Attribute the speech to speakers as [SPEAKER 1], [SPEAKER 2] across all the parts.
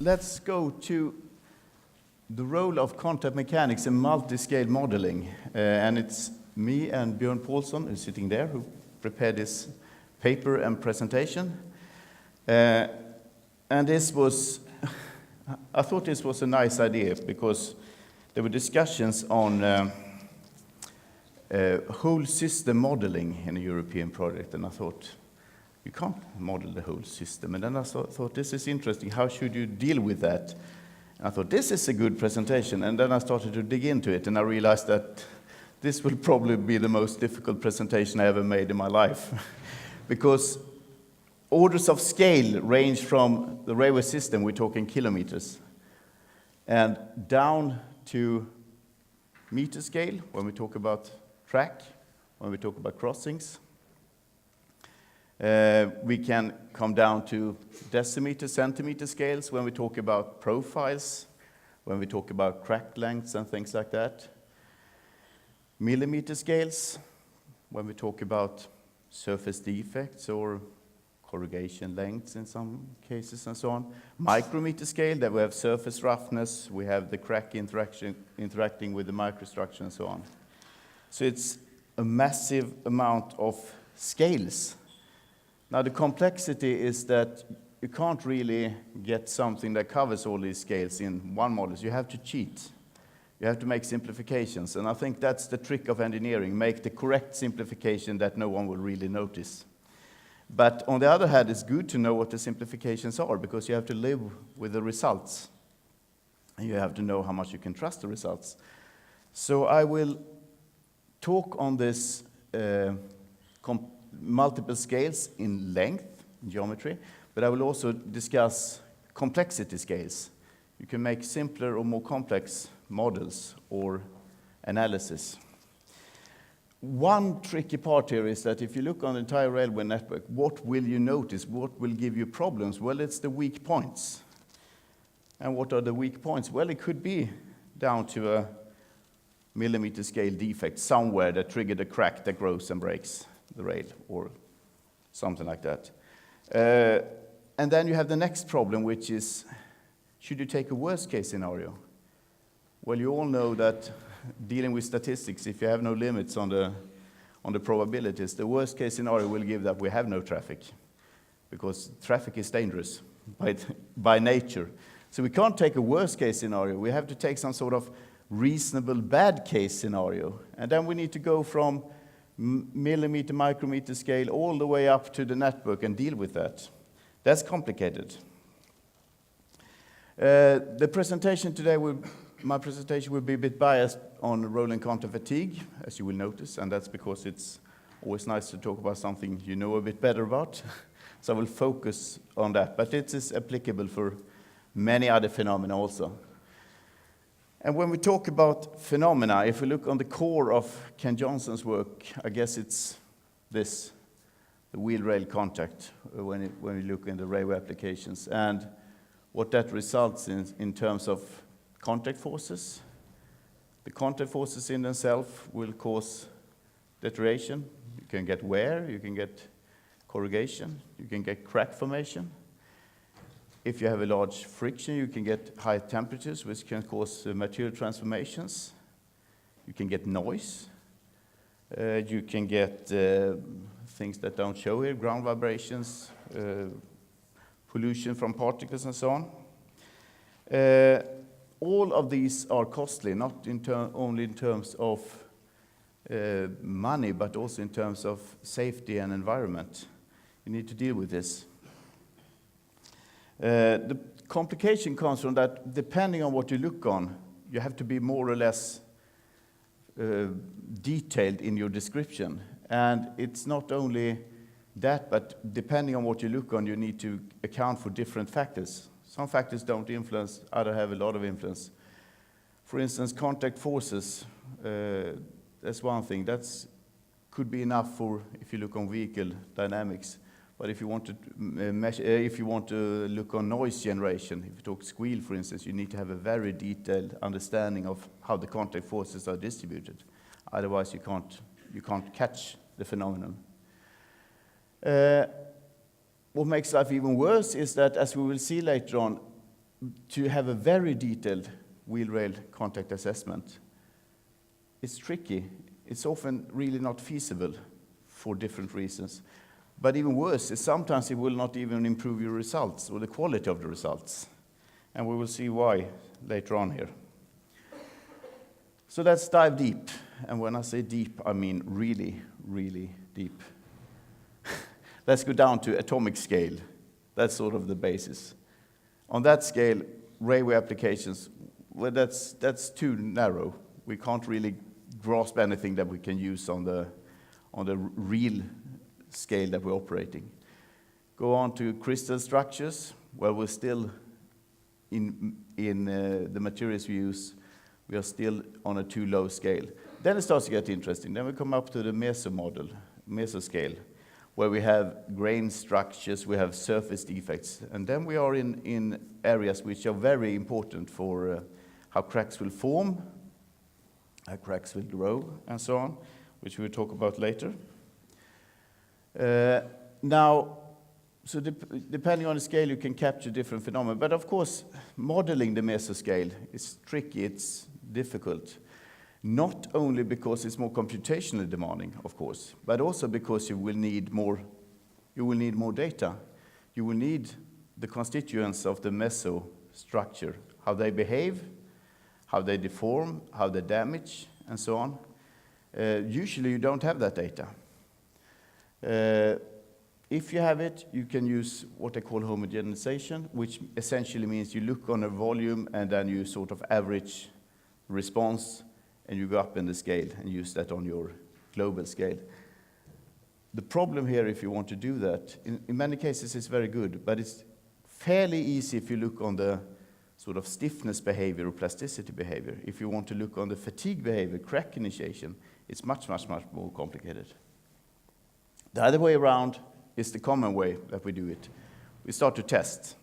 [SPEAKER 1] let's go to the role of contact mechanics in multi-scale modeling. And it's me and Björn Paulsson, who's sitting there, who prepared this paper and presentation. And this was, I thought this was a nice idea because there were discussions on whole system modeling in a European project, and I thought, you can't model the whole system. And then I thought, this is interesting, how should you deal with that? And I thought, this is a good presentation, and then I started to dig into it, and I realized that this will probably be the most difficult presentation I ever made in my life. Because orders of scale range from the railway system, we're talking kilometers, and down to meter scale, when we talk about track, when we talk about crossings. We can come down to decimeter, centimeter scales when we talk about profiles, when we talk about crack lengths and things like that. Millimeter scales, when we talk about surface defects or corrugation lengths in some cases and so on. Micrometer scale, that we have surface roughness, we have the crack interacting with the microstructure and so on. So it's a massive amount of scales. Now the complexity is that you can't really get something that covers all these scales in one model. So you have to cheat. You have to make simplifications. And I think that's the trick of engineering, make the correct simplification that no one will really notice. But on the other hand, it's good to know what the simplifications are because you have to live with the results. And you have to know how much you can trust the results. So I will talk on this multiple scales in length, in geometry, but I will also discuss complexity scales. You can make simpler or more complex models or analysis. One tricky part here is that if you look on the entire railway network, what will you notice? What will give you problems? Well, it's the weak points. And what are the weak points? Well, it could be down to a millimeter scale defect somewhere that triggered a crack that grows and breaks the rail or something like that. And then you have the next problem, which is, should you take a worst case scenario? Well, you all know that dealing with statistics, if you have no limits on the probabilities, the worst case scenario will give that we have no traffic, because traffic is dangerous by nature. So we can't take a worst case scenario. We have to take some sort of reasonable bad case scenario. And then we need to go from millimeter, micrometer scale all the way up to the network and deal with that. That's complicated. The presentation today my presentation will be a bit biased on rolling contact fatigue, as you will notice, and that's because it's always nice to talk about something you know a bit better about. So I will focus on that, but it is applicable for many other phenomena also. And when we talk about phenomena, if we look on the core of Ken Johnson's work, I guess it's this, the wheel-rail contact, when we look in the railway applications, and what that results in terms of contact forces. The contact forces in themselves will cause deterioration. You can get wear, you can get corrugation, you can get crack formation. If you have a large friction, you can get high temperatures, which can cause material transformations. You can get noise. You can get things that don't show here, ground vibrations, pollution from particles, and so on. All of these are costly, not only in terms of money, but also in terms of safety and environment. You need to deal with this. The complication comes from that, depending on what you look on, you have to be more or less detailed in your description. And it's not only that, but depending on what you look on, you need to account for different factors. Some factors don't influence, others have a lot of influence. For instance, contact forces, that's one thing. That could be enough for if you look on vehicle dynamics. But if you want to if you want to look on noise generation, if you talk squeal, for instance, you need to have a very detailed understanding of how the contact forces are distributed. Otherwise, you can't catch the phenomenon. What makes life even worse is that, as we will see later on, to have a very detailed wheel rail contact assessment, it's tricky. It's often really not feasible for different reasons. But even worse is sometimes it will not even improve your results or the quality of the results. And we will see why later on here. So let's dive deep. And when I say deep, I mean really, really deep. Let's go down to atomic scale. That's sort of the basis. On that scale, railway applications, well, that's too narrow. We can't really grasp anything that we can use on the real scale that we're operating. Go on to crystal structures. Well, we're still in the materials we use, we are still on a too low scale. Then it starts to get interesting. Then we come up to the mesoscale, where we have grain structures, we have surface defects, and then we are in areas which are very important for how cracks will form, how cracks will grow, and so on, which we'll talk about later. Now, so depending on the scale, you can capture different phenomena. But of course, modeling the mesoscale is tricky, it's difficult. Not only because it's more computationally demanding, of course, but also because you will need more data. You will need the constituents of the mesostructure, how they behave, how they deform, how they damage, and so on. Usually you don't have that data. If you have it, you can use what they call homogenization, which essentially means you look on a volume and then you sort of average response and you go up in the scale and use that on your global scale. The problem here, if you want to do that, in many cases it's very good, but it's fairly easy if you look on the sort of stiffness behavior or plasticity behavior. If you want to look on the fatigue behavior, crack initiation, it's much, much, much more complicated. The other way around is the common way that we do it. We start to test,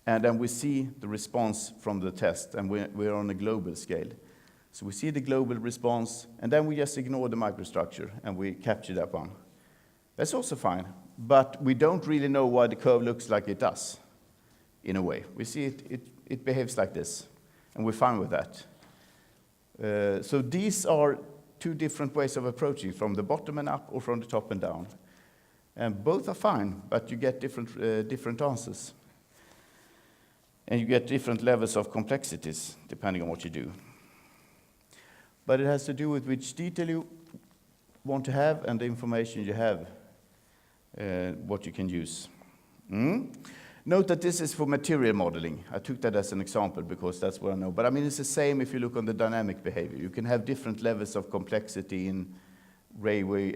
[SPEAKER 1] and then we see the response from the test, and we're on a global scale. So we see the global response, and then we just ignore the microstructure, and we capture that one. That's also fine, but we don't really know why the curve looks like it does, in a way. We see it behaves like this, and we're fine with that. So these are two different ways of approaching, from the bottom and up or from the top and down. And both are fine, but you get different answers. And you get different levels of complexities, depending on what you do. But it has to do with which detail you want to have and the information you have, what you can use. Note that this is for material modeling. I took that as an example because that's what I know. But I mean, it's the same if you look on the dynamic behavior. You can have different levels of complexity in railway,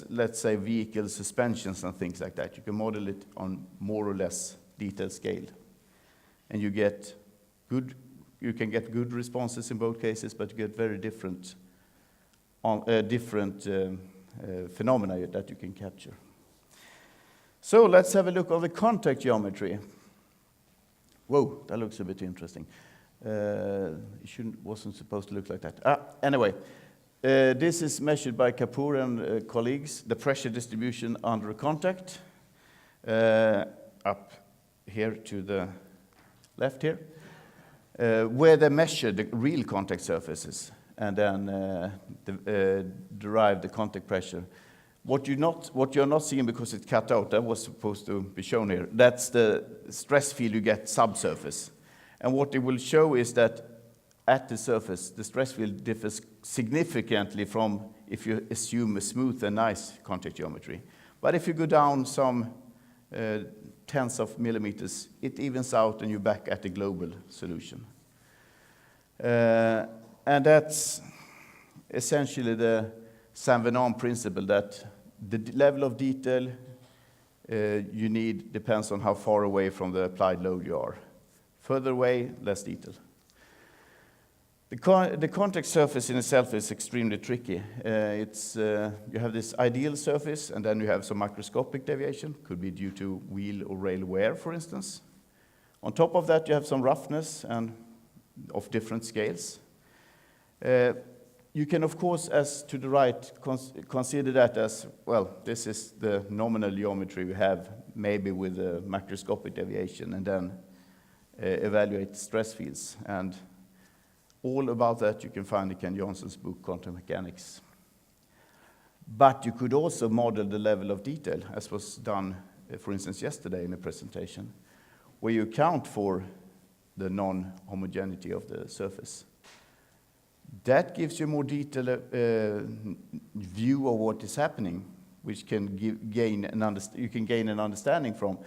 [SPEAKER 1] let's say vehicles, suspensions, and things like that. You can model it on more or less detailed scale. And you can get good responses in both cases, but you get very different phenomena that you can capture. So let's have a look at the contact geometry. Whoa, that looks a bit interesting. It wasn't supposed to look like that. Anyway, this is measured by Kapoor and colleagues, the pressure distribution under contact, up here to the left here, where they measure the real contact surfaces and then derive the contact pressure. What you're not seeing because it's cut out, that was supposed to be shown here, that's the stress field you get subsurface. And what it will show is that at the surface, the stress field differs significantly from if you assume a smooth and nice contact geometry. But if you go down some tens of millimeters, it evens out and you're back at the global solution. And that's essentially the Saint-Venant principle, that the level of detail you need depends on how far away from the applied load you are. Further away, less detail. The contact surface in itself is extremely tricky. You have this ideal surface, and then you have some microscopic deviation. Could be due to wheel or rail wear, for instance. On top of that, you have some roughness and of different scales. You can, of course, as to the right, consider that as, well, this is the nominal geometry we have, maybe with a macroscopic deviation, and then evaluate stress fields. And all about that you can find in Ken Johnson's book, Quantum Mechanics. But you could also model the level of detail, as was done, for instance, yesterday in a presentation, where you account for the non-homogeneity of the surface. That gives you a more detailed view of what is happening, which can gain an understanding from.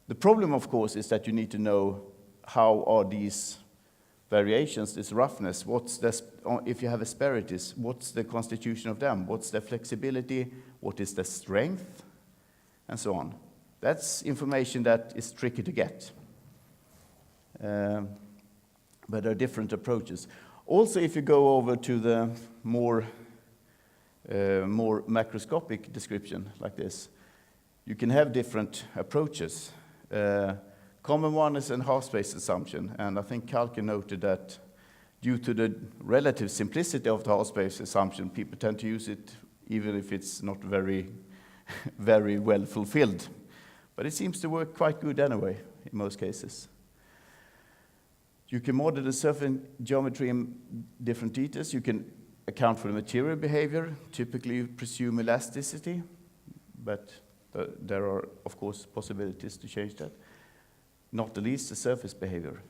[SPEAKER 1] The problem, of course, is that you need to know how are these variations, this roughness, if you have asperities, what's the constitution of them, what's the flexibility, what is the strength, and so on. That's information that is tricky to get. But there are different approaches. Also, if you go over to the more macroscopic description like this, you can have different approaches. Common one is an half-space assumption, and I think Kalkin noted that due to the relative simplicity of the half-space assumption, people tend to use it even if it's not very, very well fulfilled. But it seems to work quite good anyway, in most cases. You can model the surface geometry in different details. You can account for the material behavior. Typically, you presume elasticity, but there are, of course, possibilities to change that. Not the least, the surface behavior,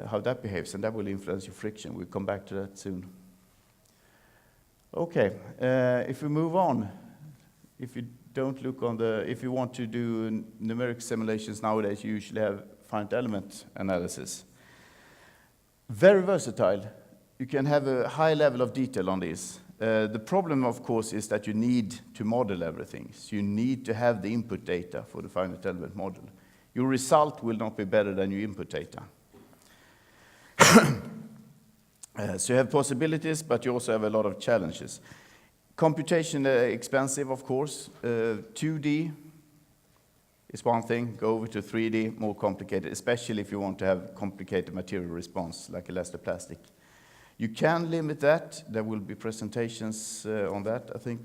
[SPEAKER 1] how that behaves, and that will influence your friction. We'll come back to that soon. Okay, if we move on, if you don't look on if you want to do numeric simulations nowadays, you usually have finite element analysis. Very versatile. You can have a high level of detail on this. The problem, of course, is that you need to model everything. So you need to have the input data for the finite element model. Your result will not be better than your input data. So you have possibilities, but you also have a lot of challenges. Computation expensive, of course. 2D is one thing. Go over to 3D, more complicated, especially if you want to have complicated material response, like elastoplastic. You can limit that. There will be presentations on that, I think,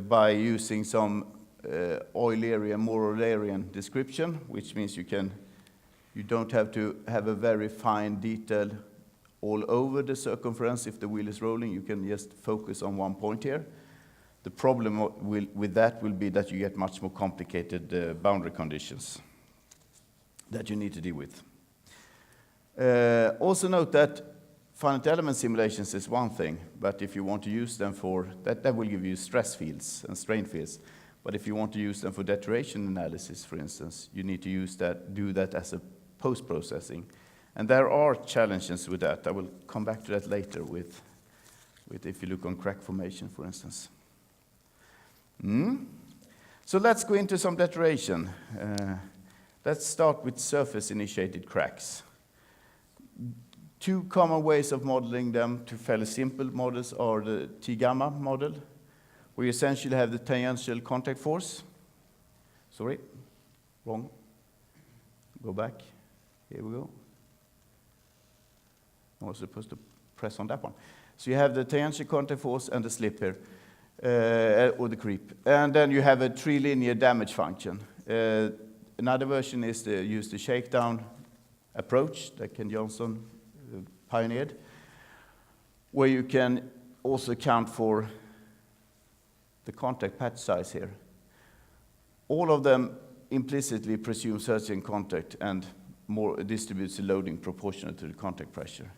[SPEAKER 1] by using some Eulerian, more Eulerian description, which means you don't have to have a very fine detail all over the circumference. If the wheel is rolling, you can just focus on one point here. The problem with that will be that you get much more complicated boundary conditions that you need to deal with. Also note that finite element simulations is one thing, but if you want to use them for, that will give you stress fields and strain fields. But if you want to use them for deterioration analysis, for instance, you need to do that as a post-processing. And there are challenges with that. I will come back to that later with if you look on crack formation, for instance. So let's go into some deterioration. Let's start with surface-initiated cracks. Two common ways of modeling them, two fairly simple models, are the T-gamma model, where you essentially have the tangential contact force. Sorry, wrong. Go back. Here we go. I was supposed to press on that one. So you have the tangential contact force and the slip here, or the creep. And then you have a trilinear damage function. Another version is to use the shakedown approach that Ken Johnson pioneered, where you can also account for the contact patch size here. All of them implicitly presume surging contact and more distributes the loading proportional to the contact pressure,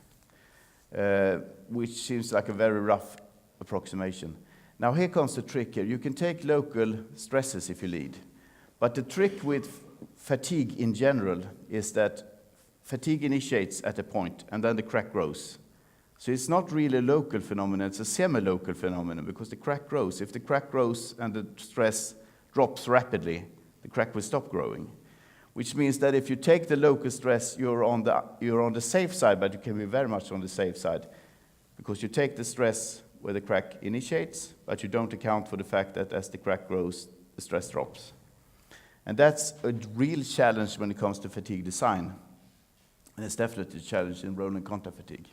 [SPEAKER 1] which seems like a very rough approximation. Now here comes the trick here. You can take local stresses if you need, but the trick with fatigue in general is that fatigue initiates at a point and then the crack grows. So it's not really a local phenomenon, it's a semi-local phenomenon because the crack grows. If the crack grows and the stress drops rapidly, the crack will stop growing. Which means that if you take the local stress, you're on the safe side, but you can be very much on the safe side because you take the stress where the crack initiates, but you don't account for the fact that as the crack grows, the stress drops. And that's a real challenge when it comes to fatigue design. And it's definitely a challenge in rolling contact fatigue.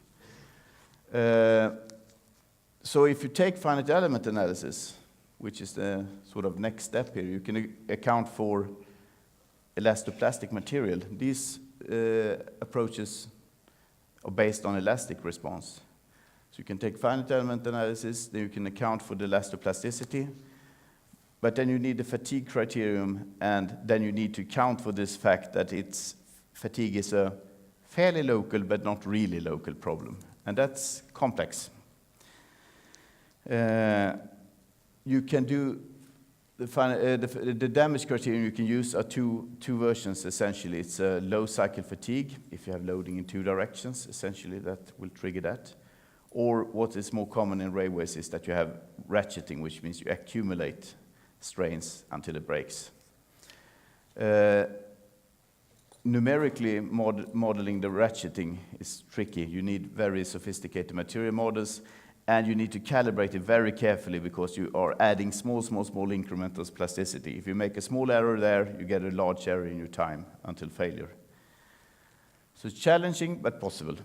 [SPEAKER 1] So if you take finite element analysis, which is the sort of next step here, you can account for elastoplastic material. These approaches are based on elastic response. So you can take finite element analysis, then you can account for the elastoplasticity, but then you need the fatigue criterion, and then you need to account for this fact that fatigue is a fairly local but not really local problem, and that's complex. You can do the damage criterion you can use are two versions essentially. It's a low cycle fatigue, if you have loading in two directions, essentially that will trigger that. Or what is more common in railways is that you have ratcheting, which means you accumulate strains until it breaks. Numerically, modeling the ratcheting is tricky. You need very sophisticated material models, and you need to calibrate it very carefully because you are adding small incremental plasticity. If you make a small error there, you get a large error in your time until failure. So it's challenging, but possible.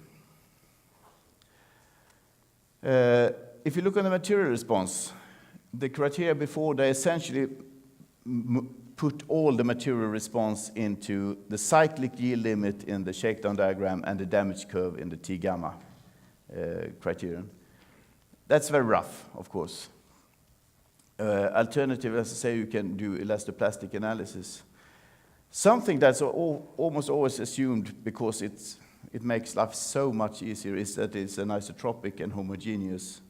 [SPEAKER 1] If you look at the material response, the criteria before, they essentially put all the material response into the cyclic yield limit in the shakedown diagram and the damage curve in the T-gamma criterion. That's very rough, of course. Alternative, as I say, you can do elastoplastic analysis. Something that's almost always assumed because it makes life so much easier is that it's an isotropic and homogeneous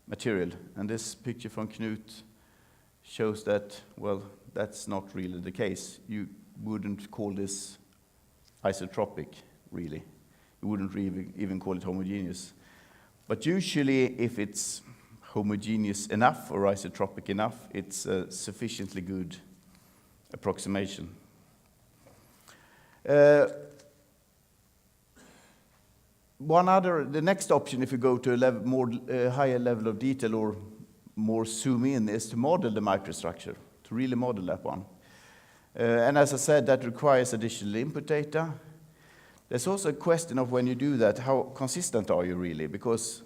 [SPEAKER 1] material. And this picture from Knut shows that, well, that's not really the case. You wouldn't call this isotropic, really. You wouldn't even call it homogeneous. But usually, if it's homogeneous enough or isotropic enough, it's a sufficiently good approximation. The next option, if you go to a higher level of detail or more zoom in, is to model the microstructure, to really model that one. And as I said, that requires additional input data. There's also a question of when you do that, how consistent are you really? Because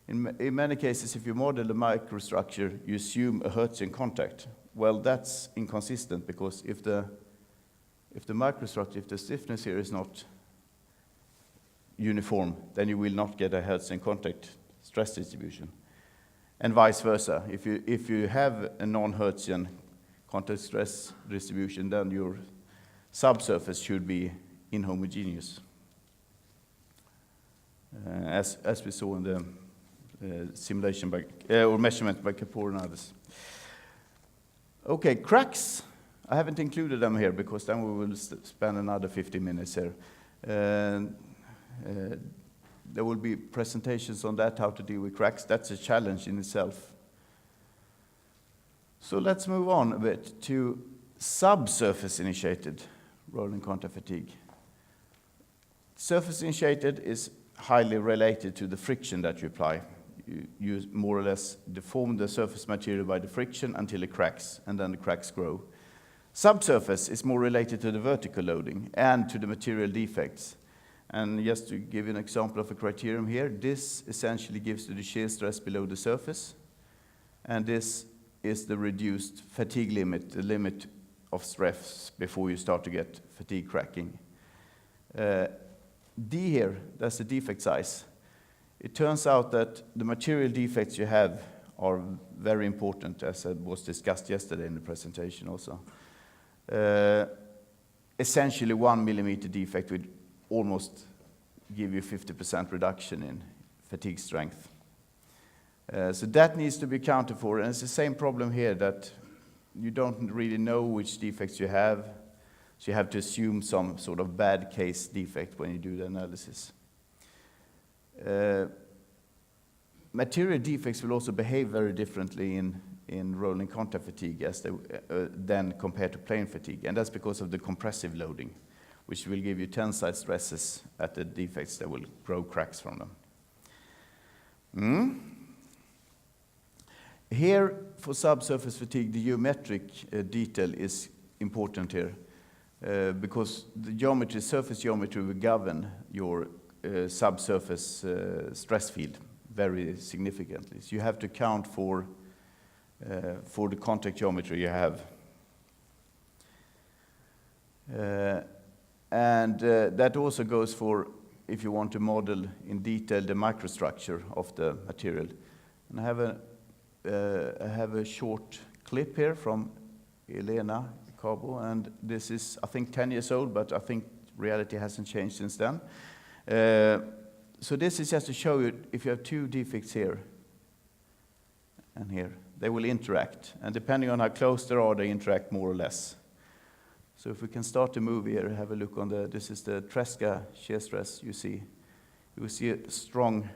[SPEAKER 1] in many cases, if you model the microstructure, you assume a Hertzian contact. Well, that's inconsistent because if the microstructure, if the stiffness here is not uniform, then you will not get a Hertzian contact stress distribution. And vice versa. If you have a non-Hertzian contact stress distribution, then your subsurface should be inhomogeneous, as we saw in the simulation by, or measurement by Kapoor and others. Okay, cracks. I haven't included them here because then we will spend another 50 minutes here. There will be presentations on that, how to deal with cracks. That's a challenge in itself. So let's move on a bit to subsurface-initiated rolling contact fatigue. Surface-initiated is highly related to the friction that you apply. You more or less deform the surface material by the friction until it cracks, and then the cracks grow. Subsurface is more related to the vertical loading and to the material defects. And just to give you an example of a criterion here, this essentially gives you the shear stress below the surface, and this is the reduced fatigue limit, the limit of stress before you start to get fatigue cracking. D here, that's the defect size. It turns out that the material defects you have are very important, as was discussed yesterday in the presentation also. Essentially 1 millimeter defect would almost give you 50% reduction in fatigue strength. So that needs to be accounted for, and it's the same problem here that you don't really know which defects you have, so you have to assume some sort of bad case defect when you do the analysis. Material defects will also behave very differently in rolling contact fatigue as than compared to plane fatigue, and that's because of the compressive loading, which will give you tensile stresses at the defects that will grow cracks from them. Here, for subsurface fatigue, the geometric detail is important here because the geometry, surface geometry will govern your subsurface stress field very significantly. So you have to account for the contact geometry you have. And that also goes for if you want to model in detail the microstructure of the material. And I have a short clip here from Elena Cabo, and this is, I think, 10 years old, but I think reality hasn't changed since then. So this is just to show you, if you have two defects here and here, they will interact. And depending on how close they are, they interact more or less. So if we can start the movie here, have a look on this is the Tresca shear stress you see. You will see a strong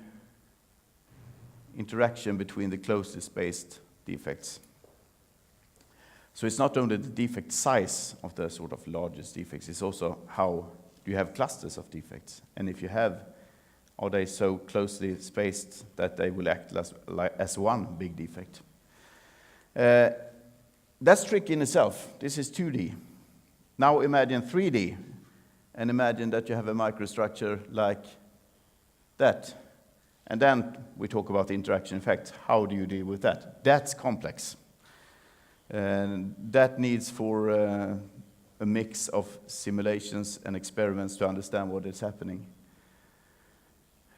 [SPEAKER 1] interaction between the closely spaced defects. So it's not only the defect size of the sort of largest defects, it's also how you have clusters of defects. And if you have, are they so closely spaced that they will act as one big defect? That's tricky in itself. This is 2D. Now imagine 3D, and imagine that you have a microstructure like that. And then we talk about the interaction effects. How do you deal with that? That's complex. And that needs for a mix of simulations and experiments to understand what is happening.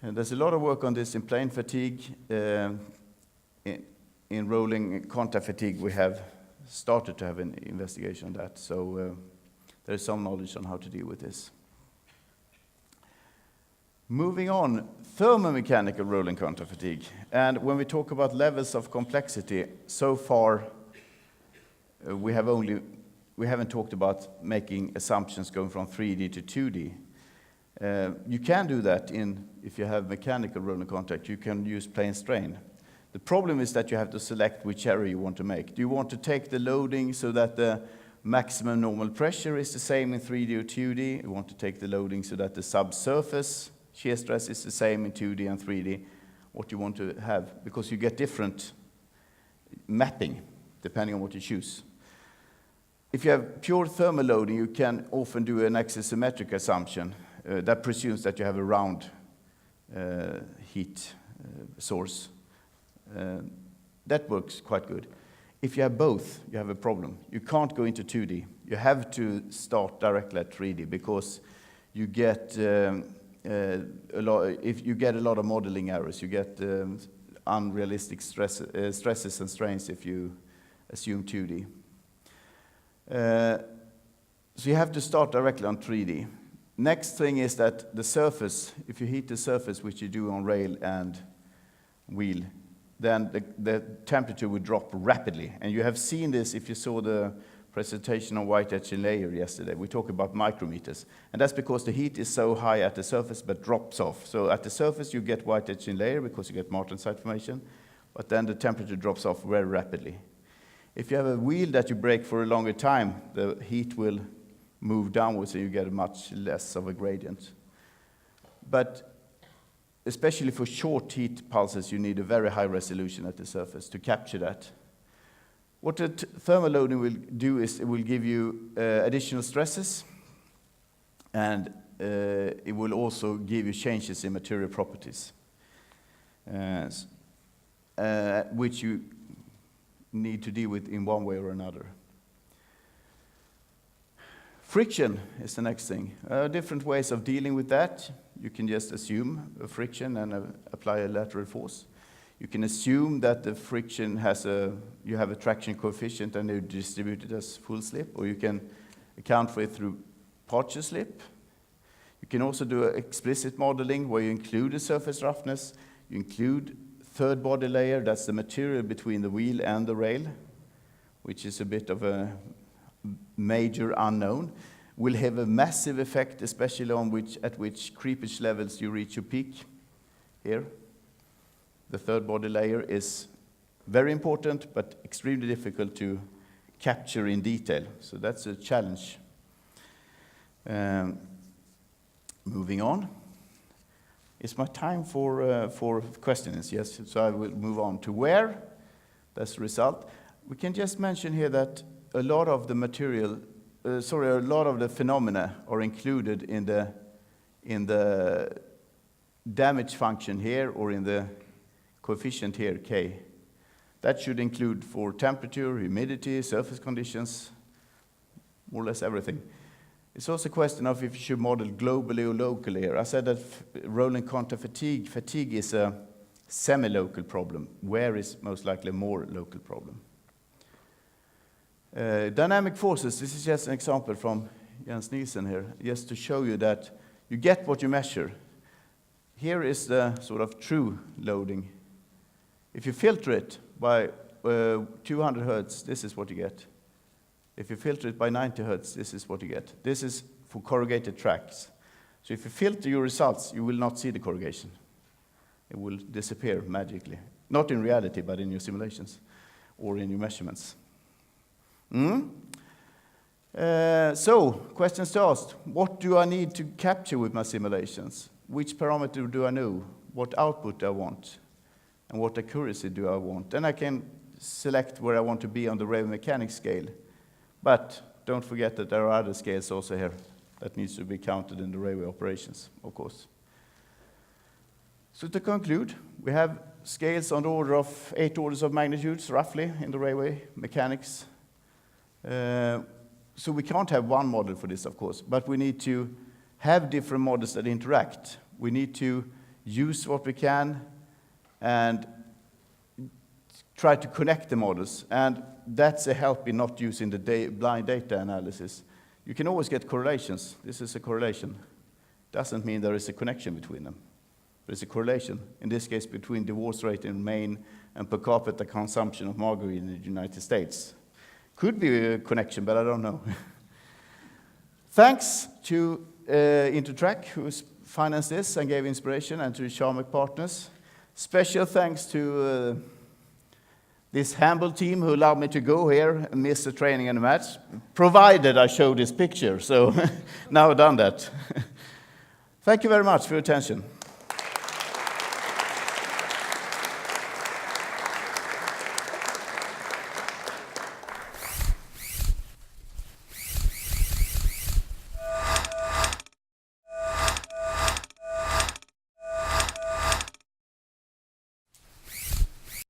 [SPEAKER 1] And there's a lot of work on this in plane fatigue. In rolling contact fatigue, we have started to have an investigation on that. So there is some knowledge on how to deal with this. Moving on, thermomechanical rolling contact fatigue. And when we talk about levels of complexity, so far we haven't talked about making assumptions going from 3D to 2D. You can do that if you have mechanical rolling contact, you can use plane strain. The problem is that you have to select which error you want to make. Do you want to take the loading so that the maximum normal pressure is the same in 3D or 2D? You want to take the loading so that the subsurface shear stress is the same in 2D and 3D? What you want to have, because you get different mapping depending on what you choose. If you have pure thermal loading, you can often do an axisymmetric assumption that presumes that you have a round heat source. That works quite good. If you have both, you have a problem. You can't go into 2D. You have to start directly at 3D because you get if you get a lot of modeling errors. You get unrealistic stresses and strains if you assume 2D. So you have to start directly on 3D. Next thing is that the surface, if you heat the surface, which you do on rail and wheel, then the temperature would drop rapidly. And you have seen this if you saw the presentation on white etching layer yesterday. We talk about micrometers. And that's because the heat is so high at the surface but drops off. So at the surface you get white etching layer because you get martensite formation, but then the temperature drops off very rapidly. If you have a wheel that you break for a longer time, the heat will move downwards and you get much less of a gradient. But especially for short heat pulses, you need a very high resolution at the surface to capture that. What the thermal loading will do is it will give you additional stresses, and it will also give you changes in material properties, which you need to deal with in one way or another. Friction is the next thing. Different ways of dealing with that. You can just assume a friction and apply a lateral force. You can assume that the friction you have a traction coefficient and you distribute it as full slip, or you can account for it through partial slip. You can also do explicit modeling where you include the surface roughness, you include third body layer, that's the material between the wheel and the rail, which is a bit of a major unknown. Will have a massive effect, especially on at which creepage levels you reach your peak here. The third body layer is very important, but extremely difficult to capture in detail. So that's a challenge. Moving on. It's my time for questions, yes? So I will move on to where. That's the result. We can just mention here that a lot of the material, a lot of the phenomena are included in the damage function here, or in the coefficient here, K. That should include for temperature, humidity, surface conditions, more or less everything. It's also a question of if you should model globally or locally here. I said that rolling contact fatigue is a semi-local problem. Wear is most likely a more local problem. Dynamic forces, this is just an example from Jens Nielsen here, just to show you that you get what you measure. Here is the sort of true loading. If you filter it by 200 hertz, this is what you get. If you filter it by 90 hertz, this is what you get. This is for corrugated tracks. So if you filter your results, you will not see the corrugation. It will disappear magically. Not in reality, but in your simulations or in your measurements. So, questions to ask. What do I need to capture with my simulations? Which parameter do I know? What output do I want? And what accuracy do I want? Then I can select where I want to be on the railway mechanics scale. But don't forget that there are other scales also here that needs to be counted in the railway operations, of course. So to conclude, we have scales on the order of 8 orders of magnitudes, roughly, in the railway mechanics. So we can't have one model for this, of course, but we need to have different models that interact. We need to use what we can and try to connect the models. And that's a help in not using the blind data analysis. You can always get correlations. This is a correlation. Doesn't mean there is a connection between them. There's a correlation, in this case, between divorce rate in Maine and per capita consumption of margarine in the United States. Could be a connection, but I don't know. Thanks to Intertrack, who financed this and gave inspiration, and to the Charmac partners. Special thanks to this humble team who allowed me to go here and miss the training and the match, provided I show this picture. So now I've done that. Thank you very much for your attention.